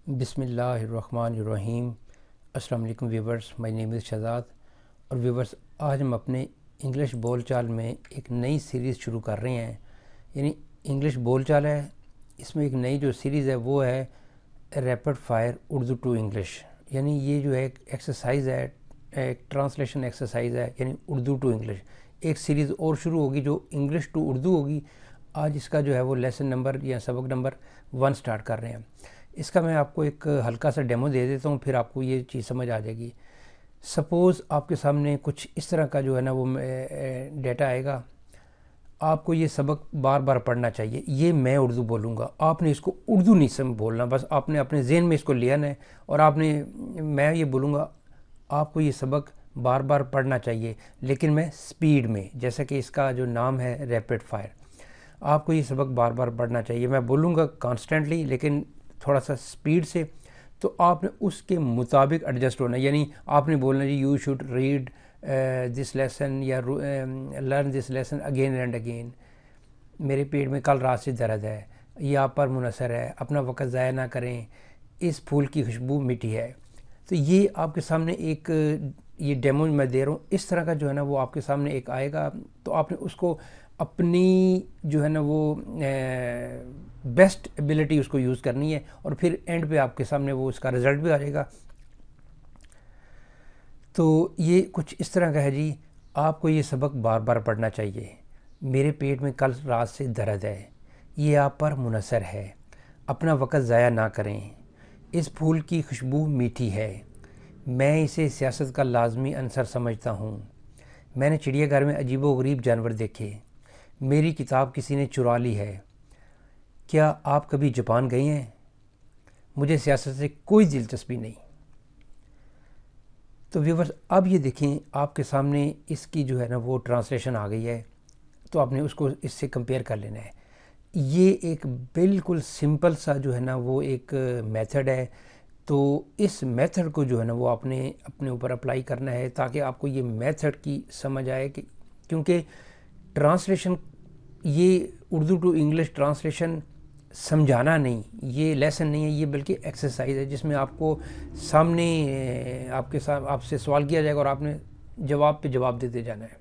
بسم اللہ الرحمن الرحیم۔ السلام علیکم ویورز، مائی نیم از شہزاد۔ اور ویورز، آج ہم اپنے انگلش بول چال میں ایک نئی سیریز شروع کر رہے ہیں، یعنی انگلش بول چال ہے۔ اس میں ایک نئی جو سیریز ہے وہ ہے rapid fire Urdu to English, یعنی یہ جو ہے ایک ایکسرسائز ہے، ایک ٹرانسلیشن ایکسرسائز ہے، یعنی اردو ٹو انگلش۔ ایک سیریز اور شروع ہوگی جو انگلش ٹو اردو ہوگی۔ آج اس کا جو ہے وہ لیسن نمبر یا سبق نمبر 1 سٹارٹ کر رہے ہیں۔ اس کا میں آپ کو ایک ہلکا سا ڈیمو دے دیتا ہوں، پھر آپ کو یہ چیز سمجھ آ جائے گی۔ سپوز آپ کے سامنے کچھ اس طرح کا جو ہے نا وہ ڈیٹا آئے گا، آپ کو یہ سبق بار بار پڑھنا چاہیے۔ یہ میں اردو بولوں گا، آپ نے اس کو اردو نہیں بولنا، بس آپ نے اپنے ذہن میں اس کو لیا ہے اور میں یہ بولوں گا، آپ کو یہ سبق بار بار پڑھنا چاہیے، لیکن میں سپیڈ میں، جیسا کہ اس کا جو نام ہے ریپڈ فائر۔ آپ کو یہ سبق بار بار پڑھنا چاہیے، میں بولوں گا کانسٹنٹلی لیکن تھوڑا سا سپیڈ سے، تو آپ نے اس کے مطابق ایڈجسٹ ہونا، یعنی آپ نے بولنا جی you should read this lesson یا learn this lesson again and again. میرے پیٹ میں کل رات سے درد ہے، یہ آپ پر منحصر ہے، اپنا وقت ضائع نہ کریں، اس پھول کی خوشبو میٹھی ہے۔ تو یہ آپ کے سامنے ایک یہ ڈیمو میں دے رہا ہوں، اس طرح کا جو ہے نا وہ آپ کے سامنے ایک آئے گا، تو آپ نے اس کو اپنی جو ہے نا وہ بیسٹ ایبلٹی اس کو یوز کرنی ہے، اور پھر اینڈ پہ آپ کے سامنے وہ اس کا رزلٹ بھی آ جائے گا۔ تو یہ کچھ اس طرح کا ہے جی، آپ کو یہ سبق بار بار پڑھنا چاہیے۔ میرے پیٹ میں کل رات سے درد ہے، یہ آپ پر منحصر ہے، اپنا وقت ضائع نہ کریں، اس پھول کی خوشبو میٹھی ہے، میں اسے سیاست کا لازمی عنصر سمجھتا ہوں، میں نے چڑیا گھر میں عجیب و غریب جانور دیکھے، میری کتاب کسی نے چرا لی ہے، کیا آپ کبھی جاپان گئے ہیں؟ مجھے سیاست سے کوئی دلچسپی نہیں۔ تو ویورز، اب یہ دیکھیں آپ کے سامنے اس کی جو ہے نا وہ ٹرانسلیشن آ گئی ہے، تو آپ نے اس کو اس سے کمپیئر کر لینا ہے۔ یہ ایک بالکل سمپل سا جو ہے نا وہ ایک میتھڈ ہے، تو اس میتھڈ کو جو ہے نا وہ آپ نے اپنے اوپر اپلائی کرنا ہے تاکہ آپ کو یہ میتھڈ کی سمجھ آئے، کہ کیونکہ ٹرانسلیشن، یہ اردو ٹو انگلش ٹرانسلیشن سمجھانا نہیں، یہ لیسن نہیں ہے، یہ بلکہ ایکسرسائز ہے، جس میں آپ کو سامنے آپ سے سوال کیا جائے گا اور آپ نے جواب پہ جواب دیتے جانا ہے۔